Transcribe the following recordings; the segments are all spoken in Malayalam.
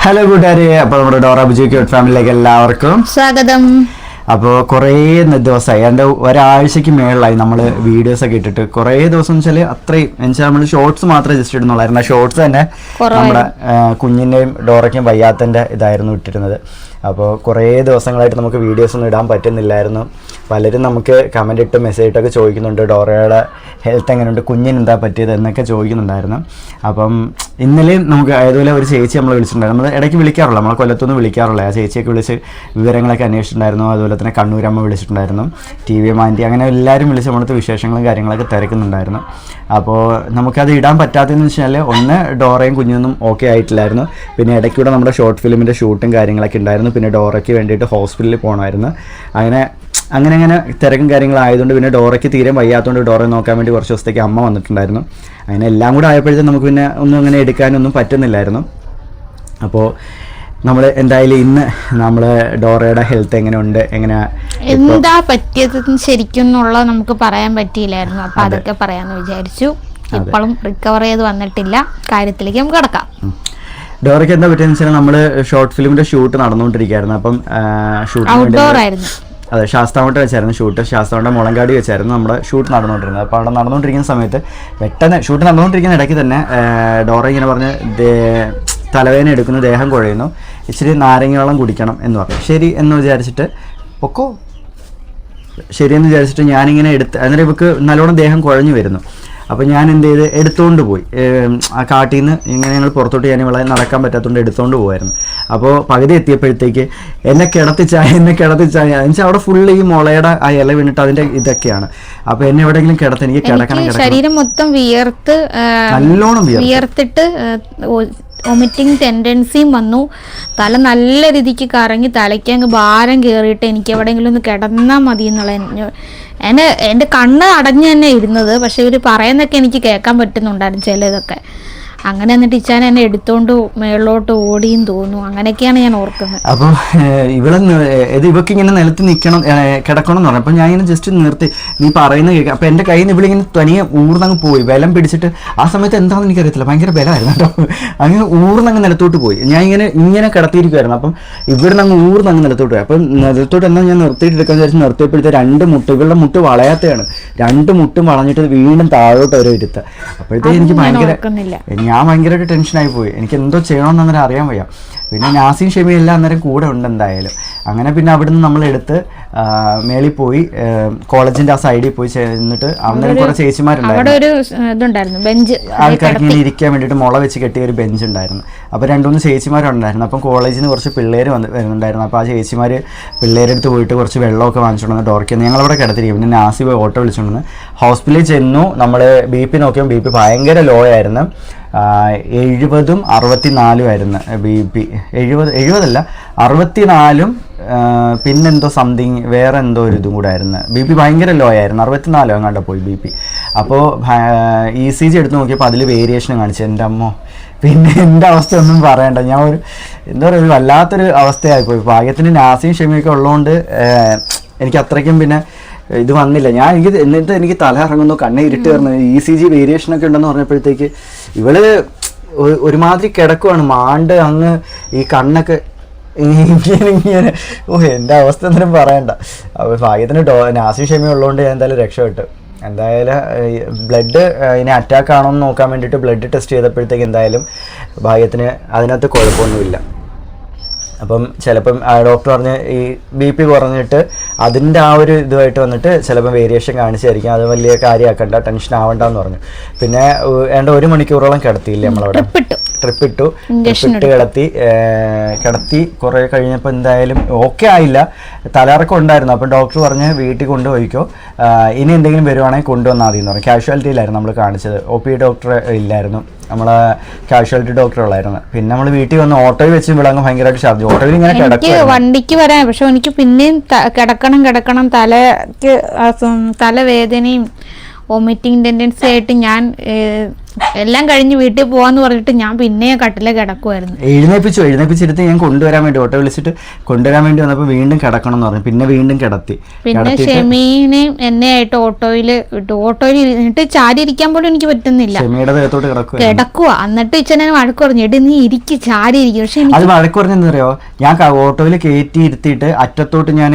ഹലോ കൂട്ടുകാരെ, അപ്പോൾ നമ്മുടെ ഡോറ ബുജി ക്യൂട്ട് ഫാമിലിയിലേക്ക് എല്ലാവർക്കും സ്വാഗതം. അപ്പോൾ കുറേ ദിവസമായി, എൻ്റെ ഒരാഴ്ചയ്ക്ക് മേളിലായി നമ്മൾ വീഡിയോസൊക്കെ ഇട്ടിട്ട്. കുറേ ദിവസം വെച്ചാൽ അത്രയും എന്നുവെച്ചാൽ നമ്മൾ ഷോർട്സ് മാത്രമേ ജസ്റ്റ് ഇടുന്നുള്ളായിരുന്നു. ആ ഷോർട്സ് തന്നെ നമ്മുടെ കുഞ്ഞിൻ്റെയും ഡോറയ്ക്കും വയ്യാത്തൻ്റെ ഇതായിരുന്നു ഇട്ടിരുന്നത്. അപ്പോൾ കുറേ ദിവസങ്ങളായിട്ട് നമുക്ക് വീഡിയോസ് ഒന്നും ഇടാൻ പറ്റുന്നില്ലായിരുന്നു. പലരും നമുക്ക് കമൻ്റ് ഇട്ട് മെസ്സേജ് ഇട്ടൊക്കെ ചോദിക്കുന്നുണ്ട്, ഡോറയുടെ ഹെൽത്ത് എങ്ങനെയുണ്ട്, കുഞ്ഞിന് എന്താ പറ്റിയത് എന്നൊക്കെ ചോദിക്കുന്നുണ്ടായിരുന്നു. അപ്പം ഇന്നലെയും നമുക്ക് അതുപോലെ ഒരു ചേച്ചി നമ്മൾ വിളിച്ചിട്ടുണ്ടായിരുന്നു. നമ്മൾ ഇടയ്ക്ക് വിളിക്കാറുള്ള, നമ്മളെ കൊല്ലത്തുനിന്ന് വിളിക്കാറുള്ള ആ ചേച്ചിയൊക്കെ വിളിച്ച് വിവരങ്ങളൊക്കെ അന്വേഷിച്ചിട്ടുണ്ടായിരുന്നു. അതുപോലെ തന്നെ കണ്ണൂരമ്മ വിളിച്ചിട്ടുണ്ടായിരുന്നു, TVM ആൻറ്റി, അങ്ങനെ എല്ലാവരും വിളിച്ച് നമ്മളത്തെ വിശേഷങ്ങളും കാര്യങ്ങളൊക്കെ തിരക്കുന്നുണ്ടായിരുന്നു. അപ്പോൾ നമുക്കത് ഇടാൻ പറ്റാത്തതെന്ന് വെച്ചാൽ ഒന്ന് ഡോറയും കുഞ്ഞൊന്നും ഓക്കെ ആയിട്ടില്ലായിരുന്നു. പിന്നെ ഇടയ്ക്കൂടെ നമ്മുടെ ഷോർട്ട് ഫിലിമിൻ്റെ ഷൂട്ടും കാര്യങ്ങളൊക്കെ ഉണ്ടായിരുന്നു. പിന്നെ ഡോറയ്ക്ക് വേണ്ടിയിട്ട് ഹോസ്പിറ്റലിൽ പോകണമായിരുന്നു. അങ്ങനെ തിരക്കും കാര്യങ്ങളായതുകൊണ്ട് പിന്നെ ഡോറയ്ക്ക് തീരെ വയ്യാത്തതുകൊണ്ട് ഡോറയെ നോക്കാൻ വേണ്ടി കുറച്ച് ദിവസത്തേക്ക് അമ്മ വന്നിട്ടുണ്ടായിരുന്നു. അങ്ങനെ എല്ലാം കൂടെ ആയപ്പോഴത്തേക്കും നമുക്ക് പിന്നെ ഒന്നും അങ്ങനെ എടുക്കാനൊന്നും പറ്റുന്നില്ലായിരുന്നു. അപ്പോൾ നമ്മൾ എന്തായാലും ഇന്ന് നമ്മൾ ഡോറയുടെ ഹെൽത്ത് എങ്ങനെയുണ്ട്, എന്താ പറ്റിയത് ശരിക്കും എന്നുള്ളത് നമുക്ക് പറയാൻ പറ്റിയില്ലായിരുന്നു. അപ്പോൾ അതൊക്കെ പറയാമെന്ന് വിചാരിച്ചു. ഇപ്പോഴും റിക്കവർ ചെയ്ത് വന്നിട്ടില്ല. കാര്യത്തിലേക്ക് നമുക്ക് കിടക്കാം. ഡോറയ്ക്ക് എന്താ പറ്റിയെന്ന് വെച്ചാൽ നമ്മൾ ഷോർട്ട് ഫിലിമിൻ്റെ ഷൂട്ട് നടന്നുകൊണ്ടിരിക്കുകയായിരുന്നു. അപ്പം ഔട്ട്ഡോർ ആയിരുന്നു. അതെ, ശാസ്താംകോട്ട വെച്ചായിരുന്നു ഷൂട്ട്. ശാസ്താംകോട്ട മുളങ്കാടി വെച്ചായിരുന്നു നമ്മുടെ ഷൂട്ട് നടന്നുകൊണ്ടിരുന്നത്. അപ്പോൾ അവിടെ നടന്നുകൊണ്ടിരിക്കുന്ന സമയത്ത് പെട്ടെന്ന് ഷൂട്ട് നടന്നുകൊണ്ടിരിക്കുന്ന ഇടയ്ക്ക് തന്നെ ഡോറ ഇങ്ങനെ പറഞ്ഞ് തലവേദന എടുക്കുന്നു, ദേഹം കുഴയുന്നു, ഇച്ചിരി നാരങ്ങ വെള്ളം കുടിക്കണം എന്ന് പറഞ്ഞു. ശരി എന്ന് വിചാരിച്ചിട്ട് ശരിയെന്ന് വിചാരിച്ചിട്ട് ഞാനിങ്ങനെ അന്നേരം ഇവർക്ക് നല്ലോണം ദേഹം കുഴഞ്ഞു വരുന്നു. അപ്പോൾ ഞാൻ എന്ത് ചെയ്ത് എടുത്തുകൊണ്ട് പോയി. ആ കാട്ടിൽ നിന്ന് ഇങ്ങനെ ഞങ്ങൾ പുറത്തോട്ട് ഞാൻ വളരെ നടക്കാൻ പറ്റാത്തതുകൊണ്ട് എടുത്തുകൊണ്ട് പോകുമായിരുന്നു. അപ്പോൾ പകുതി എത്തിയപ്പോഴത്തേക്ക് എന്നെ കിടത്തിച്ചായ എന്നുവെച്ചാൽ അവിടെ ഫുള്ള് ഈ മുളയുടെ ആ ഇല വീണിട്ട് അതിൻ്റെ ഇതൊക്കെയാണ്. അപ്പോൾ എന്നെ എവിടെയെങ്കിലും എനിക്ക് കിടക്കണം. ശരീരം മൊത്തം നല്ലോണം വിയർത്തിട്ട് വൊമിറ്റിംഗ് ടെൻഡൻസിയും വന്നു. തല നല്ല രീതിക്ക് കറങ്ങി തലയ്ക്ക് അങ്ങ് ഭാരം കയറിയിട്ട് എനിക്ക് എവിടെയെങ്കിലും ഒന്ന് കിടന്നാൽ മതി എന്നുള്ള എൻ്റെ കണ്ണ് അടഞ്ഞു തന്നെ ഇരുന്നത്. പക്ഷെ ഇവർ പറയുന്നതൊക്കെ എനിക്ക് കേൾക്കാൻ പറ്റുന്നുണ്ടായിരുന്നു ചിലതൊക്കെ. അങ്ങനെ എന്നിട്ട് ഇച്ചാൻ എന്നെ എടുത്തോണ്ട് മേളിലോട്ട് ഓടിയും തോന്നുന്നു. അങ്ങനെയൊക്കെയാണ് ഞാൻ ഓർക്കുന്നത്. അപ്പോൾ ഇവക്ക് ഇങ്ങനെ നിലത്ത് കിടക്കണം എന്ന് പറഞ്ഞു. അപ്പോൾ ഞാൻ ഇങ്ങനെ ജസ്റ്റ് നിർത്തി, നീ പറയുന്നത് കേൾക്കാം. അപ്പോൾ എൻ്റെ കയ്യിൽ നിന്ന് ഇവളിങ്ങനെ തനിയെ ഊർന്നങ്ങ് പോയി, ബലം പിടിച്ചിട്ട്. ആ സമയത്ത് എന്താണെന്ന് എനിക്കറിയത്തില്ല, ഭയങ്കര ബലമായിരുന്നു കേട്ടോ. അങ്ങനെ ഊർന്നങ്ങ് നിലത്തോട്ട് പോയി. ഞാൻ ഇങ്ങനെ കിടത്തിയിരിക്കുമായിരുന്നു. അപ്പം ഇവിടുന്ന് അങ്ങ് ഊർന്നങ്ങ് നിലത്തോട്ട് പോയി. അപ്പം നിലത്തോട്ട് എന്നാൽ ഞാൻ നിർത്തിയിട്ട് എടുക്കാമെന്ന് വിചാരിച്ച് നിർത്തിയപ്പോഴത്തെ ഇവളുടെ മുട്ട് വളയാത്തതാണ്. 2 മുട്ടും വളഞ്ഞിട്ട് വീണ്ടും താഴോട്ട് ഓരോ ഇരുത്തുക. അപ്പോഴത്തേക്ക് എനിക്ക് ഞാൻ ഭയങ്കരമായിട്ട് ടെൻഷനായി പോയി. എനിക്ക് എന്തോ ചെയ്യണമെന്ന് അന്നേരം അറിയാൻ വയ്യ. പിന്നെ നാസിയും ഷെമിയും എല്ലാം അന്നേരം കൂടെ ഉണ്ട് എന്തായാലും. അങ്ങനെ പിന്നെ അവിടുന്ന് നമ്മളെടുത്ത് മേളിൽ പോയി കോളേജിൻ്റെ ആ സൈഡിൽ പോയി ചെന്നിട്ട് അന്നേരം കുറേ ചേച്ചിമാരുണ്ടായിരുന്നു, ആൾക്കാർക്ക് ഇങ്ങനെ ഇരിക്കാൻ വേണ്ടിയിട്ട് മുള വെച്ച് കെട്ടിയ ഒരു ബെഞ്ച് ഉണ്ടായിരുന്നു. അപ്പോൾ 2-3 ചേച്ചിമാരുണ്ടായിരുന്നു. അപ്പം കോളേജിൽ നിന്ന് കുറച്ച് പിള്ളേർ വരുന്നുണ്ടായിരുന്നു. അപ്പോൾ ആ ചേച്ചിമാർ പിള്ളേരെടുത്ത് പോയിട്ട് കുറച്ച് വെള്ളമൊക്കെ വാങ്ങിച്ചുകൊണ്ടു ഡോർക്കിൽ ഞങ്ങളവിടെ കിടത്തിരിക്കും. പിന്നെ നാസി പോയി ഓട്ടോ വിളിച്ചുകൊണ്ടു ഹോസ്പിറ്റലിൽ ചെന്നു. നമ്മൾ BP നോക്കിയപ്പോൾ BP ഭയങ്കര ലോ ആയിരുന്നു. 70ഉം 64ഉം ആയിരുന്നു BP. 70 64ഉം പിന്നെന്തോ സംതിങ് വേറെ എന്തോ ഒരു ഇതും കൂടെ ആയിരുന്നു. BP ഭയങ്കര ലോ ആയിരുന്നു. 64 അങ്ങാണ്ട് പോയി BP. അപ്പോൾ ECG എടുത്ത് നോക്കിയപ്പോൾ അതിൽ വേരിയേഷൻ കാണിച്ചു. എൻ്റെ അമ്മോ, പിന്നെ എൻ്റെ അവസ്ഥ ഒന്നും പറയണ്ട. ഞാൻ എന്താ പറയുക, ഒരു വല്ലാത്തൊരു അവസ്ഥയായിപ്പോയി. ഭാഗ്യത്തിന് നാസിയും ഷെമിയൊക്കെ ഉള്ളതുകൊണ്ട് എനിക്ക് അത്രയ്ക്കും പിന്നെ ഇത് വന്നില്ല. എന്നിട്ട് എനിക്ക് തല ഇറങ്ങുന്നു, കണ്ണേ ഇരുട്ട് കയറുന്നു, ECG വേരിയേഷനൊക്കെ ഉണ്ടെന്ന് പറഞ്ഞപ്പോഴത്തേക്ക് ഇവള് ഒരുമാതിരി കിടക്കുവാണ്, മാണ്ട് അങ്ങ് ഈ കണ്ണൊക്കെ ഇങ്ങനെ. എൻ്റെ അവസ്ഥ എന്തെങ്കിലും പറയണ്ട. അപ്പോൾ ഭാഗ്യത്തിന് നാസി ഷെമി ഉള്ളതുകൊണ്ട് ഞാൻ എന്തായാലും രക്ഷപ്പെട്ടു. എന്തായാലും ബ്ലഡ് ഇനി അറ്റാക്ക് ആണോ എന്ന് നോക്കാൻ വേണ്ടിയിട്ട് ബ്ലഡ് ടെസ്റ്റ് ചെയ്തപ്പോഴത്തേക്ക് എന്തായാലും ഭാഗ്യത്തിന് അതിനകത്ത് കുഴപ്പമൊന്നുമില്ല. അപ്പം ചിലപ്പം ഡോക്ടർ പറഞ്ഞ് ഈ BP കുറഞ്ഞിട്ട് അതിൻ്റെ ആ ഒരു ഇതുമായിട്ട് വന്നിട്ട് ചിലപ്പം വേരിയേഷൻ കാണിച്ചായിരിക്കും, അത് വലിയ കാര്യമാക്കണ്ട, ടെൻഷൻ ആവണ്ടെന്ന് പറഞ്ഞു. പിന്നെ 1 മണിക്കൂറോളം കിടത്തിയില്ലേ നമ്മളവിടെ, ട്രിപ്പ് ഇട്ട് കിടത്തി കുറേ കഴിഞ്ഞപ്പോൾ എന്തായാലും ഓക്കെ ആയില്ല, തലയിറക്കം ഉണ്ടായിരുന്നു. അപ്പം ഡോക്ടർ പറഞ്ഞ് വീട്ടിൽ കൊണ്ടുപോയിക്കോ, ഇനി എന്തെങ്കിലും വരുവാണെങ്കിൽ കൊണ്ടുവന്നാൽ മതി എന്ന് പറഞ്ഞു. കാഷ്വാലിറ്റിയിലായിരുന്നു നമ്മൾ കാണിച്ചത്, OP ഡോക്ടർ ഇല്ലായിരുന്നു, നമ്മളെ കാഷ്വാലിറ്റി ഡോക്ടർ ഉള്ളായിരുന്നു. പിന്നെ നമ്മൾ വീട്ടിൽ വന്ന് ഓട്ടോയിൽ വെച്ച് വിളങ്ങും ഭയങ്കരമായിട്ട് ഛർദ്ദി. ഓട്ടോയിൽ ഇങ്ങനെ കിടക്കും, വണ്ടിക്ക് വരാൻ. പക്ഷെ എനിക്ക് പിന്നെയും കിടക്കണം തലവേദനയും വൊമിറ്റിംഗ് ടെൻഡൻസി ആയിട്ട് ഞാൻ എല്ലാം കഴിഞ്ഞ് വീട്ടിൽ പോവാന്ന് പറഞ്ഞിട്ട് ഞാൻ പിന്നെ കട്ടിലെ കിടക്കുമായിരുന്നു. എഴുന്നേപ്പിച്ചിരുത്തി ഞാൻ കൊണ്ടുവരാൻ വേണ്ടി ഓട്ടോ വിളിച്ചിട്ട് കൊണ്ടുവരാൻ വേണ്ടി വന്നപ്പോൾ വീണ്ടും കിടക്കണം എന്ന് പറഞ്ഞു. പിന്നെ വീണ്ടും കിടത്തി. പിന്നെ ഷെമീനെയും എന്നെ ആയിട്ട് ഓട്ടോയിൽ ഇരുന്നിട്ട് ചാരി ഇരിക്കാൻ പോലും എനിക്ക് പറ്റുന്നില്ല. ഷെമിയുടെ ദേഹത്തോട്ട് കിടക്കുക. എന്നിട്ട് ഇച്ചനെ വഴക്ക് പറഞ്ഞു, എടി നീ ഇരിക്ക് ചാരി ഇരിക്കും. പക്ഷെ അത് വഴക്ക് പറഞ്ഞെന്താ അറിയോ, ഞാൻ ഓട്ടോയിൽ കയറ്റി ഇരുത്തിയിട്ട് അറ്റത്തോട്ട് ഞാൻ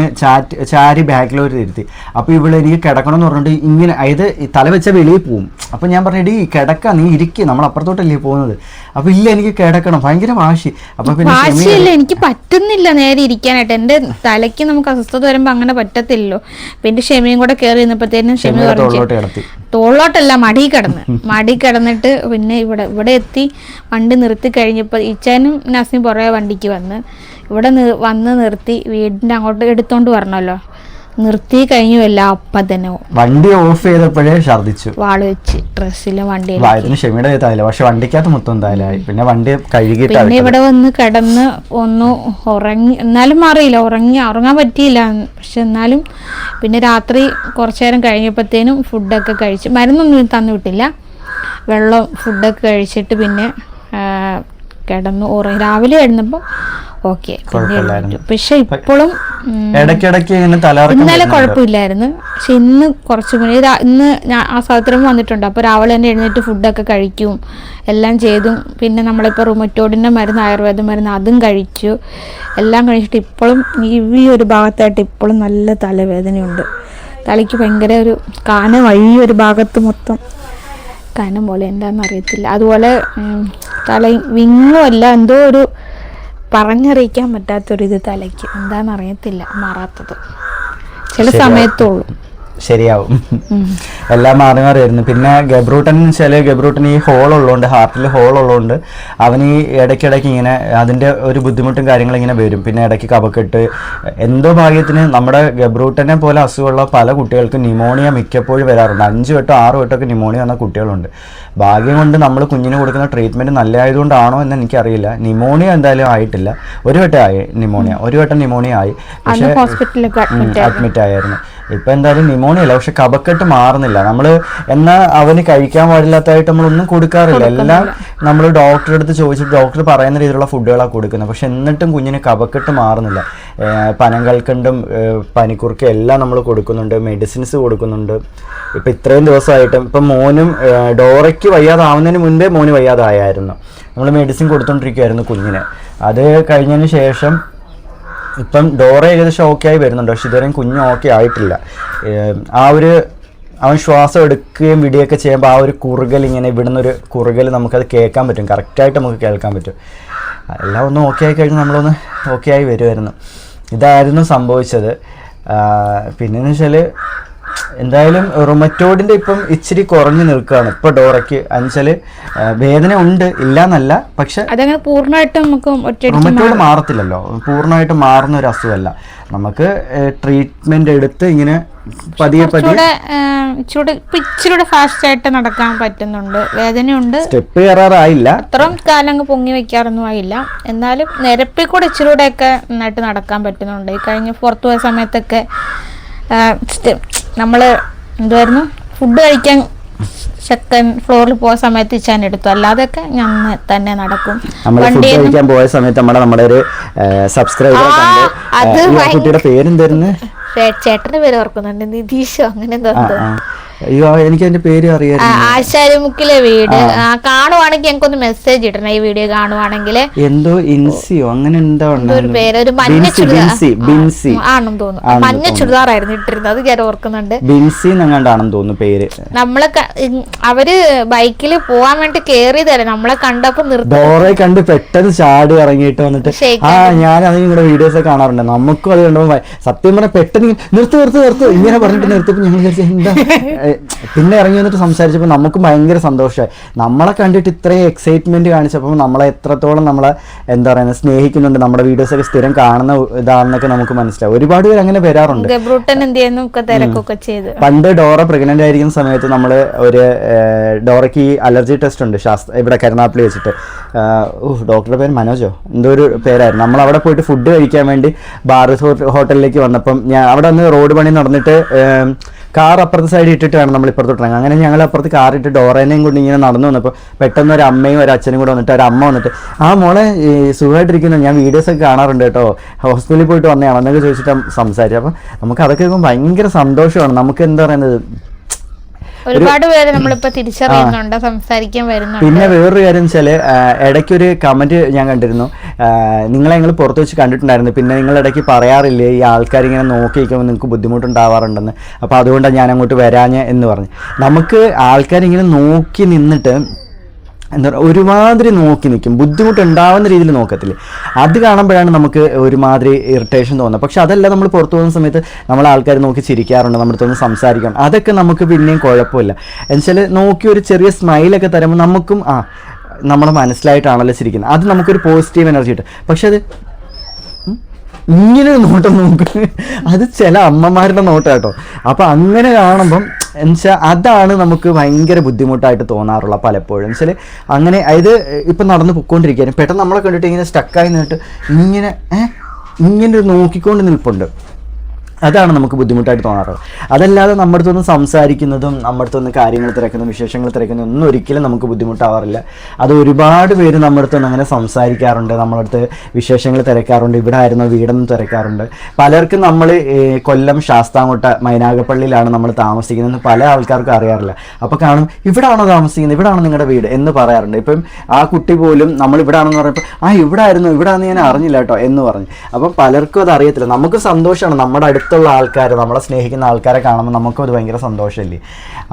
ചാരി ബാക്കിലോട്ട് ഇരുത്തി. അപ്പൊ ഇവിടെ എനിക്ക് കിടക്കണം എന്ന് പറഞ്ഞിട്ട് ഇങ്ങനെ അതായത് തല വെച്ച വെളിയിൽ പോവും. അപ്പൊ ഞാൻ പറഞ്ഞു, എടി കിടക്ക, നീ ഇരിക്കുക, നമ്മൾ അപ്പുറത്തോട്ടല്ലേ പോകുന്നത്. അപ്പൊ ഇല്ല എനിക്ക് കിടക്കണം, ഭയങ്കര വാശി. അപ്പൊ വാശിയല്ല, എനിക്ക് പറ്റുന്നില്ല നേരെ ഇരിക്കാനായിട്ട്. എന്റെ തലയ്ക്ക് നമുക്ക് അസ്വസ്ഥത വരുമ്പോ അങ്ങനെ പറ്റത്തില്ലല്ലോ. പിന്നെ ഷെമിയും കൂടെ കയറി നിന്നപ്പോഴത്തേനും ഷെമി പറഞ്ഞു തോളോട്ടല്ല മടി കിടന്നിട്ട് പിന്നെ ഇവിടെ എത്തി. വണ്ടി നിർത്തി കഴിഞ്ഞപ്പോൾ ഇച്ചാനും നസീം പുറകെ വണ്ടിക്ക് ഇവിടെ വന്ന് നിർത്തി. വീടിന്റെ അങ്ങോട്ട് എടുത്തോണ്ട് വരണല്ലോ. നിർത്തി കഴിഞ്ഞു എല്ലാം അപ്പം തന്നെ വണ്ടി ഓഫ് ചെയ്തപ്പോഴേ ഛർദിച്ചു. വാള് വെച്ച് ഡ്രസ്സിലും വണ്ടി ക്ഷമയുടെ പക്ഷെ വണ്ടിക്കകത്ത് മൊത്തം എന്തായാലും പിന്നെ വണ്ടി കഴുകിയിട്ട് പിന്നെ ഇവിടെ വന്ന് കിടന്ന് ഒന്ന് ഉറങ്ങി. എന്നാലും മാറിയില്ല, ഉറങ്ങാൻ പറ്റിയില്ല. പക്ഷെ എന്നാലും പിന്നെ രാത്രി കുറച്ചു നേരം കഴിഞ്ഞപ്പോഴത്തേനും ഫുഡൊക്കെ കഴിച്ച്, മരുന്നൊന്നും തന്നു വിട്ടില്ല, വെള്ളം ഫുഡൊക്കെ കഴിച്ചിട്ട് പിന്നെ കിടന്നു ഉറങ്ങി. രാവിലെ എഴുന്നപ്പോൾ ഓക്കെ. പക്ഷെ ഇപ്പോഴും ഇന്നലെ കുഴപ്പമില്ലായിരുന്നു. പക്ഷെ ഇന്ന് കുറച്ച് മണി ഇന്ന് ഞാൻ ആ സൗത്രം വന്നിട്ടുണ്ട്. അപ്പോൾ രാവിലെ തന്നെ എഴുന്നേറ്റ് ഫുഡൊക്കെ കഴിക്കും, എല്ലാം ചെയ്തു. പിന്നെ നമ്മളിപ്പോൾ റുമറ്റോയിഡിൻ്റെ മരുന്ന്, ആയുർവേദ മരുന്ന്, അതും കഴിച്ചു. എല്ലാം കഴിച്ചിട്ട് ഇപ്പോഴും ഈ ഒരു ഭാഗത്തായിട്ട് ഇപ്പോഴും നല്ല തലവേദനയുണ്ട്. തലയ്ക്ക് ഭയങ്കര ഒരു കാനം, ഒരു ഭാഗത്ത് മൊത്തം കനം പോലെ, എന്താണെന്ന് അറിയത്തില്ല. അതുപോലെ തല വിങ്ങുമല്ല, എന്തോ ഒരു പറഞ്ഞറിയിക്കാൻ പറ്റാത്തൊരിത് തലയ്ക്ക്, എന്താണെന്ന് അറിയത്തില്ല, മാറാത്തത്. ചില സമയത്തുള്ളൂ, ശരിയാവും. എല്ലാം മാറി മാറി വരുന്നു. പിന്നെ ഗബ്രൂട്ടൻ ഗബ്രൂട്ടൻ ഈ ഹോളുള്ളതുകൊണ്ട്, ഹാർട്ടിൽ ഹോളുള്ളതുകൊണ്ട് അവന് ഈ ഇടയ്ക്കിടയ്ക്ക് ഇങ്ങനെ അതിൻ്റെ ഒരു ബുദ്ധിമുട്ടും കാര്യങ്ങളും ഇങ്ങനെ വരും. പിന്നെ ഇടയ്ക്ക് കഫക്കെട്ട്, എന്തോ ഭാഗ്യത്തിന് നമ്മുടെ ഗബ്രൂട്ടനെ പോലെ അസുഖമുള്ള പല കുട്ടികൾക്കും നിമോണിയ മിക്കപ്പോഴും വരാറുണ്ട്. 5 വട്ടം 6 വട്ടമൊക്കെ നിമോണിയ വന്ന കുട്ടികളുണ്ട്. ഭാഗ്യം കൊണ്ട് നമ്മൾ കുഞ്ഞിന് കൊടുക്കുന്ന ട്രീറ്റ്മെൻറ്റ് നല്ലതായതുകൊണ്ടാണോ എന്ന് എനിക്കറിയില്ല. നിമോണിയ എന്തായാലും ആയിട്ടില്ല. ഒരു വട്ടം നിമോണിയ ആയി, പക്ഷേ അഡ്മിറ്റ് ആയിരുന്നു. ഇപ്പം എന്തായാലും നിമോണിയ അല്ല, പക്ഷെ കഫക്കെട്ട് മാറുന്നില്ല. നമ്മൾ എന്നാൽ അവന് കഴിക്കാൻ പാടില്ലാത്തതായിട്ട് നമ്മളൊന്നും കൊടുക്കാറില്ല. എല്ലാം നമ്മൾ ഡോക്ടറെ അടുത്ത് ചോദിച്ചിട്ട് ഡോക്ടർ പറയുന്ന രീതിയിലുള്ള ഫുഡുകളാണ് കൊടുക്കുന്നത്. പക്ഷെ എന്നിട്ടും കുഞ്ഞിന് കഫക്കെട്ട് മാറുന്നില്ല. പനങ്കൽക്കണ്ടും പനിക്കുറുക്കും എല്ലാം നമ്മൾ കൊടുക്കുന്നുണ്ട്, മെഡിസിൻസ് കൊടുക്കുന്നുണ്ട്. ഇപ്പം ഇത്രയും ദിവസമായിട്ടും ഇപ്പം മോനും ഡോറയ്ക്ക് വയ്യാതാവുന്നതിന് മുൻപേ മോന് വയ്യാതായായിരുന്നു. നമ്മൾ മെഡിസിൻ കൊടുത്തോണ്ടിരിക്കുമായിരുന്നു കുഞ്ഞിന്. അത് കഴിഞ്ഞതിന് ശേഷം ഇപ്പം ഡോറ ഏകദേശം ഓക്കെ ആയി വരുന്നുണ്ട്. പക്ഷെ ഇതുവരെയും കുഞ്ഞ് ഓക്കെ ആയിട്ടില്ല. അവൻ ശ്വാസം എടുക്കുകയും വിടുകയൊക്കെ ചെയ്യുമ്പോൾ ആ ഒരു കുറുകൽ, ഇങ്ങനെ ഇവിടുന്ന് ഒരു കുറുകൽ നമുക്കത് കേൾക്കാൻ പറ്റും, കറക്റ്റായിട്ട് നമുക്ക് കേൾക്കാൻ പറ്റും. എല്ലാം ഒന്ന് ഓക്കെ ആയി കഴിഞ്ഞ് നമ്മളൊന്ന് ഓക്കെ ആയി വരുമായിരുന്നു. ഇതായിരുന്നു സംഭവിച്ചത്. പിന്നെന്ന് വെച്ചാൽ എന്തായാലും റുമറ്റോയിഡിൻ്റെ ഇപ്പം ഇച്ചിരി കുറഞ്ഞു നിൽക്കുകയാണ് ഇപ്പോൾ ഡോറയ്ക്ക്. എന്നുവെച്ചാൽ വേദന ഉണ്ട്, ഇല്ലാന്നല്ല, പക്ഷെ അതങ്ങനെ പൂർണ്ണമായിട്ട് നമുക്ക് റുമറ്റോയിഡ് മാറത്തില്ലല്ലോ, പൂർണ്ണമായിട്ട് മാറുന്ന ഒരു അസുഖമല്ല. നമുക്ക് ട്രീറ്റ്മെന്റ് എടുത്ത് ഇങ്ങനെ പതിയെ ഇച്ചിരി ഫാസ്റ്റ് ആയിട്ട് നടക്കാൻ പറ്റുന്നുണ്ട്. വേദനയുണ്ട്, സ്റ്റെപ്പ് കയറാറായില്ല, അത്രയും കാലം അങ്ങ് പൊങ്ങി വെക്കാറൊന്നും ആയില്ല. എന്നാലും നിരപ്പിൽ കൂടെ ഇച്ചിരി ഒക്കെ നന്നായിട്ട് നടക്കാൻ പറ്റുന്നുണ്ട്. ഈ കഴിഞ്ഞ പുറത്തു പോയ സമയത്തൊക്കെ നമ്മള് എന്തുവായിരുന്നു, ഫുഡ് കഴിക്കാൻ സെക്കൻഡ് ഫ്ലോറിൽ പോയ സമയത്ത് ഇച്ചാൻ എടുത്തു. അല്ലാതെയൊക്കെ ഞാൻ തന്നെ നടക്കും. ഫുഡ് കഴിക്കാൻ പോയ സമയത്ത് നമ്മുടെ ഒരു സബ്സ്ക്രൈബർ കുട്ടിയുടെ പേരെന്തായിരുന്നു, ചേട്ടന്റെ പേര് ഓർക്കുന്നുണ്ട്, നിതീഷോ അങ്ങനെ എന്തോ. അയ്യോ എനിക്ക് അതിന്റെ പേര് അറിയാം. ആശാരിമുക്കിലെ വീട് കാണുവാണെങ്കിൽ ഞങ്ങൾക്കൊന്ന് മെസ്സേജ് ഇടണം. ഈ വീഡിയോ കാണുവാണെങ്കിൽ എന്തോ ഇൻസിയോ അങ്ങനെ എന്തോ ഒരു പേര്, ഒരു മഞ്ഞ ചുരിദാർ ആണെന്ന് തോന്നുന്നു, മഞ്ഞ ചുരിദാറായിരുന്നു ഇട്ടിരുന്നത്, അത് ഞാൻ ഓർക്കുന്നുണ്ട്. ബിൻസി എന്നെങ്ങാണ്ടാണെന്ന് തോന്നുന്നു പേര്. നമ്മളെ അവര് ബൈക്കിൽ പോവാൻ വേണ്ടി കേറിയതല്ലേ, നമ്മളെ കണ്ടപ്പോ ഡോറെ കണ്ട് പെട്ടെന്ന് ചാടി ഇറങ്ങിയിട്ട് വന്നിട്ട് ഞാൻ അതിനും കൂടെ വീഡിയോസ് ഒക്കെ കാണാറുണ്ട്. നമുക്കും അത് കണ്ടപ്പോ സത്യം പറഞ്ഞാൽ പെട്ടെന്ന് നിർത്ത് ഇങ്ങനെ പറഞ്ഞിട്ട് നിർത്തിയപ്പോ ഞങ്ങൾ എന്താ, പിന്നെ ഇറങ്ങി വന്നിട്ട് സംസാരിച്ചപ്പോൾ നമുക്കും ഭയങ്കര സന്തോഷമായി. നമ്മളെ കണ്ടിട്ട് ഇത്രയും എക്സൈറ്റ്മെന്റ് കാണിച്ചപ്പോൾ നമ്മളെ എത്രത്തോളം നമ്മളെ എന്താ പറയുന്നത് സ്നേഹിക്കുന്നുണ്ട്, നമ്മുടെ വീഡിയോസൊക്കെ സ്ഥിരം കാണുന്ന ഇതാണെന്നൊക്കെ നമുക്ക് മനസ്സിലാവും. ഒരുപാട് പേര് അങ്ങനെ വരാറുണ്ട്. പണ്ട് ഡോറ പ്രഗ്നന്റ് ആയിരിക്കുന്ന സമയത്ത് നമ്മൾ ഒരു ഡോറയ്ക്ക് അലർജി ടെസ്റ്റ് ഉണ്ട് ഇവിടെ കരുനാപ്പള്ളി വെച്ചിട്ട്. ഡോക്ടറുടെ പേര് മനോജോ എന്തോ ഒരു പേരായിരുന്നു. നമ്മൾ അവിടെ പോയിട്ട് ഫുഡ് കഴിക്കാൻ വേണ്ടി ബാർ ഹോട്ടലിലേക്ക് വന്നപ്പം അവിടെ വന്ന് റോഡ് പണി നടന്നിട്ട് കാർ അപ്പുറത്തെ സൈഡിൽ ഇട്ടിട്ട് വേണം നമ്മൾ ഇപ്പുറത്തോട്ട് ഇറങ്ങാൻ. അങ്ങനെ ഞങ്ങൾ അപ്പുറത്ത് കാർ ഇട്ട് ഡോറേനെയും കൊണ്ട് ഇങ്ങനെ നടന്നു വന്നപ്പോൾ പെട്ടെന്ന് ഒരു അമ്മയും ഒരു അച്ഛനും കൂടെ വന്നിട്ട് ഒരു അമ്മ വന്നിട്ട് ആ മോളെ സുഖമായിട്ടിരിക്കുന്നു, ഞാൻ വീഡിയോസൊക്കെ കാണാറുണ്ട് കേട്ടോ, ഹോസ്പിറ്റലിൽ പോയിട്ട് വന്നതാണ് എന്നൊക്കെ ചോദിച്ചിട്ട് സംസാരിച്ചു. അപ്പം നമുക്ക് അതൊക്കെ കേൾക്കുമ്പോൾ ഭയങ്കര സന്തോഷമാണ്. നമുക്ക് എന്താ പറയുന്നത്, ഒരുപാട് പേര് നമ്മളിപ്പോ തിരിച്ചറിയുന്നുണ്ട്, സംസാരിക്കാൻ വരുന്നുണ്ട്. പിന്നെ വേറൊരു കാര്യം വെച്ചാൽ ഇടയ്ക്കൊരു കമന്റ് ഞാൻ കണ്ടിരുന്നു, നിങ്ങളെ ഞങ്ങൾ പുറത്ത് വെച്ച് കണ്ടിട്ടുണ്ടായിരുന്നു, പിന്നെ നിങ്ങൾ ഇടയ്ക്ക് പറയാറില്ലേ ഈ ആൾക്കാരിങ്ങനെ നോക്കി നിൽക്കുമ്പോൾ നിങ്ങൾക്ക് ബുദ്ധിമുട്ടുണ്ടാവാറുണ്ടെന്ന്, അപ്പോൾ അതുകൊണ്ടാണ് ഞാൻ അങ്ങോട്ട് വരാഞ്ഞ് എന്ന് പറഞ്ഞു. നമുക്ക് ആൾക്കാരിങ്ങനെ നോക്കി നിന്നിട്ട് എന്താ പറയുക, ഒരുമാതിരി നോക്കി നിൽക്കും, ബുദ്ധിമുട്ടുണ്ടാവുന്ന രീതിയിൽ നോക്കത്തില്ലേ, അത് കാണുമ്പോഴാണ് നമുക്ക് ഒരുമാതിരി ഇറിറ്റേഷൻ തോന്നുന്നത്. പക്ഷെ അതല്ല, നമ്മൾ പുറത്തു പോകുന്ന സമയത്ത് നമ്മൾ ആൾക്കാർ നോക്കി ചിരിക്കാറുണ്ട്, നമ്മുടെ അടുത്തൊന്ന് സംസാരിക്കണം, അതൊക്കെ നമുക്ക് പിന്നെയും കുഴപ്പമില്ല. എന്നുവെച്ചാൽ നോക്കി ഒരു ചെറിയ സ്മൈലൊക്കെ തരുമ്പോൾ നമുക്കും നമ്മൾ മനസ്സിലായിട്ടാണല്ലോ ചിരിക്കുന്നത്, അത് നമുക്കൊരു പോസിറ്റീവ് എനർജി കിട്ടും. പക്ഷെ അത് ഇങ്ങനെ നോട്ടം നോക്ക്, അത് ചില അമ്മമാരുടെ നോട്ടം കേട്ടോ. അപ്പം അങ്ങനെ കാണുമ്പം എന്നുവെച്ചാൽ അതാണ് നമുക്ക് ഭയങ്കര ബുദ്ധിമുട്ടായിട്ട് തോന്നാറുള്ള പലപ്പോഴും. എന്നുവെച്ചാൽ അങ്ങനെ അതായത് ഇപ്പം നടന്ന് പൊയ്ക്കൊണ്ടിരിക്കുകയാണ്, പെട്ടെന്ന് നമ്മളെ കണ്ടിട്ട് ഇങ്ങനെ സ്റ്റക്കായി നിന്നിട്ട് ഇങ്ങനെ നോക്കിക്കൊണ്ട് നിൽപ്പുണ്ട്, അതാണ് നമുക്ക് ബുദ്ധിമുട്ടായിട്ട് തോന്നാറുള്ളത്. അതല്ലാതെ നമ്മുടെ അടുത്തൊന്ന് സംസാരിക്കുന്നതും നമ്മുടെ അടുത്തൊന്ന് കാര്യങ്ങൾ തിരക്കുന്നതും വിശേഷങ്ങൾ തിരക്കുന്നതും ഒന്നും ഒരിക്കലും നമുക്ക് ബുദ്ധിമുട്ടാവാറില്ല. അത് ഒരുപാട് പേര് നമ്മുടെ അടുത്തൊന്ന് അങ്ങനെ സംസാരിക്കാറുണ്ട്, നമ്മളടുത്ത് വിശേഷങ്ങൾ തിരക്കാറുണ്ട്, ഇവിടെ ആയിരുന്നോ വീടെന്ന് തിരക്കാറുണ്ട്. പലർക്കും നമ്മൾ കൊല്ലം ശാസ്താംകോട്ട മൈനാഗപ്പള്ളിയിലാണ് നമ്മൾ താമസിക്കുന്നതെന്ന് പല ആൾക്കാർക്കും അറിയാറില്ല. അപ്പോൾ കാണും, ഇവിടാണോ താമസിക്കുന്നത്, ഇവിടാണോ നിങ്ങളുടെ വീട് എന്ന് പറയാറുണ്ട്. ഇപ്പം ആ കുട്ടി പോലും നമ്മൾ ഇവിടെ ആണെന്ന് പറഞ്ഞപ്പോൾ ഇവിടെ ആയിരുന്നു, ഇവിടെ ആണെന്ന് ഞാൻ അറിഞ്ഞില്ല കേട്ടോ എന്ന് പറഞ്ഞു. അപ്പം പലർക്കും അത് അറിയത്തില്ല. നമുക്ക് സന്തോഷമാണ് നമ്മുടെ അടുത്തുള്ള ആൾക്കാർ, നമ്മളെ സ്നേഹിക്കുന്ന ആൾക്കാരെ കാണുമ്പോൾ നമുക്കും അത് ഭയങ്കര സന്തോഷമല്ലേ.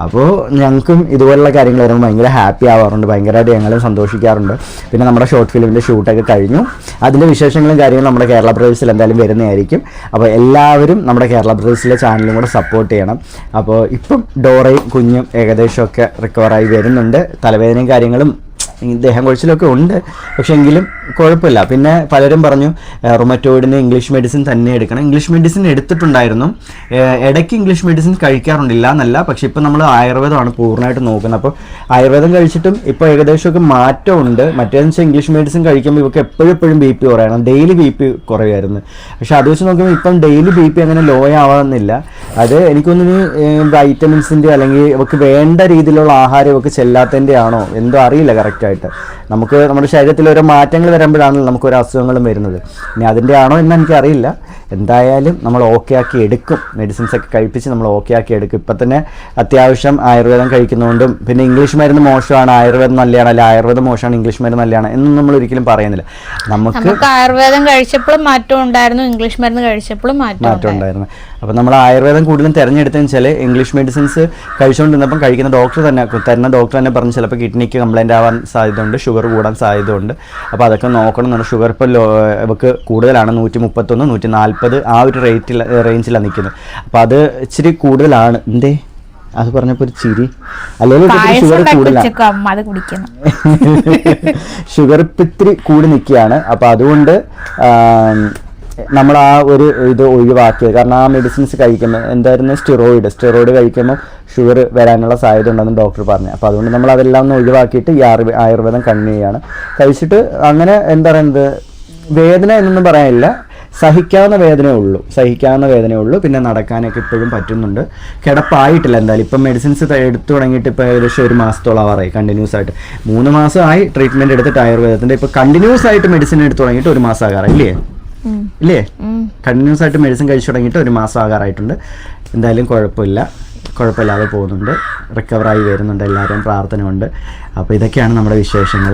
അപ്പോൾ ഞങ്ങൾക്കും ഇതുപോലുള്ള കാര്യങ്ങൾ വരുമ്പോൾ ഭയങ്കര ഹാപ്പി ആവാറുണ്ട്, ഭയങ്കരമായിട്ട് ഞങ്ങളും സന്തോഷിക്കാറുണ്ട്. പിന്നെ നമ്മുടെ ഷോർട്ട് ഫിലിമിൻ്റെ ഷൂട്ടൊക്കെ കഴിഞ്ഞു, അതിൻ്റെ വിശേഷങ്ങളും കാര്യങ്ങളും നമ്മുടെ കേരള ബ്രദേഴ്സിൽ എന്തായാലും വരുന്നതായിരിക്കും. അപ്പോൾ എല്ലാവരും നമ്മുടെ കേരള ബ്രദേഴ്സിലെ ചാനലും കൂടെ സപ്പോർട്ട് ചെയ്യണം. അപ്പോൾ ഇപ്പം ഡോറയും കുഞ്ഞും ഏകദേശമൊക്കെ റിക്കവറായി വരുന്നുണ്ട്. തലവേദനയും കാര്യങ്ങളും ദേഹം കുഴച്ചിലൊക്കെ ഉണ്ട്, പക്ഷെ എങ്കിലും കുഴപ്പമില്ല. പിന്നെ പലരും പറഞ്ഞു റൊമറ്റോയിഡിന് ഇംഗ്ലീഷ് മെഡിസിൻ തന്നെ എടുക്കണം. ഇംഗ്ലീഷ് മെഡിസിൻ എടുത്തിട്ടുണ്ടായിരുന്നു, ഇടയ്ക്ക് ഇംഗ്ലീഷ് മെഡിസിൻ കഴിക്കാറുണ്ടില്ല എന്നല്ല, പക്ഷെ ഇപ്പം നമ്മൾ ആയുർവേദമാണ് പൂർണ്ണമായിട്ട് നോക്കുന്നത്. അപ്പോൾ ആയുർവേദം കഴിച്ചിട്ടും ഇപ്പോൾ ഏകദേശമൊക്കെ മാറ്റമുണ്ട്. മറ്റേതെന്ന് വെച്ചാൽ ഇംഗ്ലീഷ് മെഡിസിൻ കഴിക്കുമ്പോൾ ഇവർക്ക് എപ്പോഴും ബി പി കുറയണം, ഡെയിലി ബി പി കുറയുമായിരുന്നു. പക്ഷെ അത് വെച്ച് നോക്കുമ്പോൾ ഇപ്പം ഡെയിലി ബി പി അങ്ങനെ ലോ ആവാമെന്നില്ല. അത് എനിക്കൊന്നിന് വൈറ്റമിൻസിൻ്റെ അല്ലെങ്കിൽ ഇവർക്ക് വേണ്ട രീതിയിലുള്ള ആഹാരം ഇവർക്ക് ചെല്ലാത്തതിൻ്റെ ആണോ എന്തോ അറിയില്ല കറക്റ്റായിട്ട്. നമുക്ക് നമ്മുടെ ശരീരത്തിൽ ഓരോ മാറ്റങ്ങൾ വരുമ്പോഴാണല്ലോ നമുക്ക് ഓരോ അസുഖങ്ങളും വരുന്നത്. ഇനി അതിൻ്റെ ആണോ എന്ന് എനിക്കറിയില്ല. എന്തായാലും നമ്മൾ ഓക്കെ ആക്കി എടുക്കും, മെഡിസിൻസ് ഒക്കെ കഴിപ്പിച്ച് നമ്മൾ ഓക്കെ ആക്കി എടുക്കും. ഇപ്പം തന്നെ അത്യാവശ്യം ആയുർവേദം കഴിക്കുന്നതുകൊണ്ടും, പിന്നെ ഇംഗ്ലീഷ് മരുന്ന് മോശമാണ് ആയുർവേദം നല്ലതാണ്, അല്ല ആയുർവേദം മോശമാണ് ഇംഗ്ലീഷ് മരുന്ന് നല്ലതാണ് എന്നും നമ്മൾ ഒരിക്കലും പറയുന്നില്ല. നമുക്ക് ആയുർവേദം കഴിച്ചപ്പോഴും മാറ്റം ഉണ്ടായിരുന്നു, ഇംഗ്ലീഷ് മരുന്ന് കഴിച്ചപ്പോഴും മാറ്റം ഉണ്ടായിരുന്നു. അപ്പം നമ്മൾ ആയുർവേദം കൂടുതലും തിരഞ്ഞെടുത്തതെന്ന് വെച്ചാൽ ഇംഗ്ലീഷ് മെഡിസിൻസ് കഴിച്ചുകൊണ്ടിരുന്നപ്പം കഴിക്കുന്ന ഡോക്ടർ തന്നെ പറഞ്ഞ് ചിലപ്പോൾ കിഡ്നിക്ക് കംപ്ലൈൻറ്റ് ആവാൻ സാധ്യതയുണ്ട്, ഷുഗർ കൂടാൻ സാധ്യതയുണ്ട്. അപ്പോൾ അതൊക്കെ നോക്കണം എന്നാണ്. ഷുഗർ ഇപ്പോൾ ഇവർക്ക് കൂടുതലാണ്, 131, 140 ആ ഒരു റേഞ്ചിലാണ് നിൽക്കുന്നത്. അപ്പോൾ അത് ഇച്ചിരി കൂടുതലാണ്. എന്തേ അത് പറഞ്ഞപ്പോൾ ഒരു ചിരി, അല്ലെങ്കിൽ ഷുഗർ കൂടുതലാണ്, ഷുഗർ ഇത്തിരി കൂടി നിൽക്കുകയാണ്. അപ്പോൾ അതുകൊണ്ട് നമ്മൾ ആ ഒരു ഇത് ഒഴിവാക്കിയത്. കാരണം ആ മെഡിസിൻസ് കഴിക്കുമ്പോൾ എന്തായിരുന്നു സ്റ്റെറോയിഡ് കഴിക്കുമ്പോൾ ഷുഗർ വരാനുള്ള സാധ്യത ഉണ്ടെന്ന് ഡോക്ടർ പറഞ്ഞു. അപ്പോൾ അതുകൊണ്ട് നമ്മൾ അതെല്ലാം ഒന്ന് ഒഴിവാക്കിയിട്ട് ഈ ആയുർവേദം കണ്ടിന്യൂ ചെയ്യാണ്. കഴിച്ചിട്ട് അങ്ങനെ എന്താ പറയുന്നത്, വേദന എന്നൊന്നും പറയാനില്ല, സഹിക്കാവുന്ന വേദനയേ ഉള്ളൂ. പിന്നെ നടക്കാനൊക്കെ ഇപ്പോഴും പറ്റുന്നുണ്ട്. കിടപ്പായിട്ടില്ല എന്തായാലും. ഇപ്പം മെഡിസിൻസ് എടുത്തു തുടങ്ങിയിട്ട് ഇപ്പോൾ ഏകദേശം 1 മാസത്തോളം ആവാറായി കണ്ടിന്യൂസ് ആയിട്ട്. 3 മാസമായി ട്രീറ്റ്മെൻറ്റ് എടുത്തിട്ട് ആയുർവേദത്തിൻ്റെ. ഇപ്പോൾ കണ്ടിന്യൂസ് ആയിട്ട് മെഡിസിൻ എടുത്തു തുടങ്ങിയിട്ട് 1 മാസം ആകാറായി ഇല്ലേ? കണ്ടിന്യൂസ് ആയിട്ട് മെഡിസിൻ കഴിച്ചു തുടങ്ങിയിട്ട് 1 മാസം ആകാറായിട്ടുണ്ട്. എന്തായാലും കുഴപ്പമില്ലാതെ പോകുന്നുണ്ട്, റിക്കവറായി വരുന്നുണ്ട്, എല്ലാവരും പ്രാർത്ഥന ഉണ്ട്. അപ്പോൾ ഇതൊക്കെയാണ് നമ്മുടെ വിശേഷങ്ങൾ.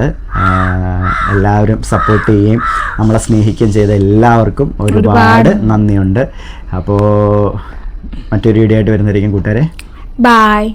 എല്ലാവരും സപ്പോർട്ട് ചെയ്യുകയും നമ്മളെ സ്നേഹിക്കുകയും ചെയ്ത എല്ലാവർക്കും ഒരുപാട് നന്ദിയുണ്ട്. അപ്പോൾ മറ്റൊരു വീഡിയോ ആയിട്ട് വരുന്നതായിരിക്കും കൂട്ടുകാരെ. ബൈ.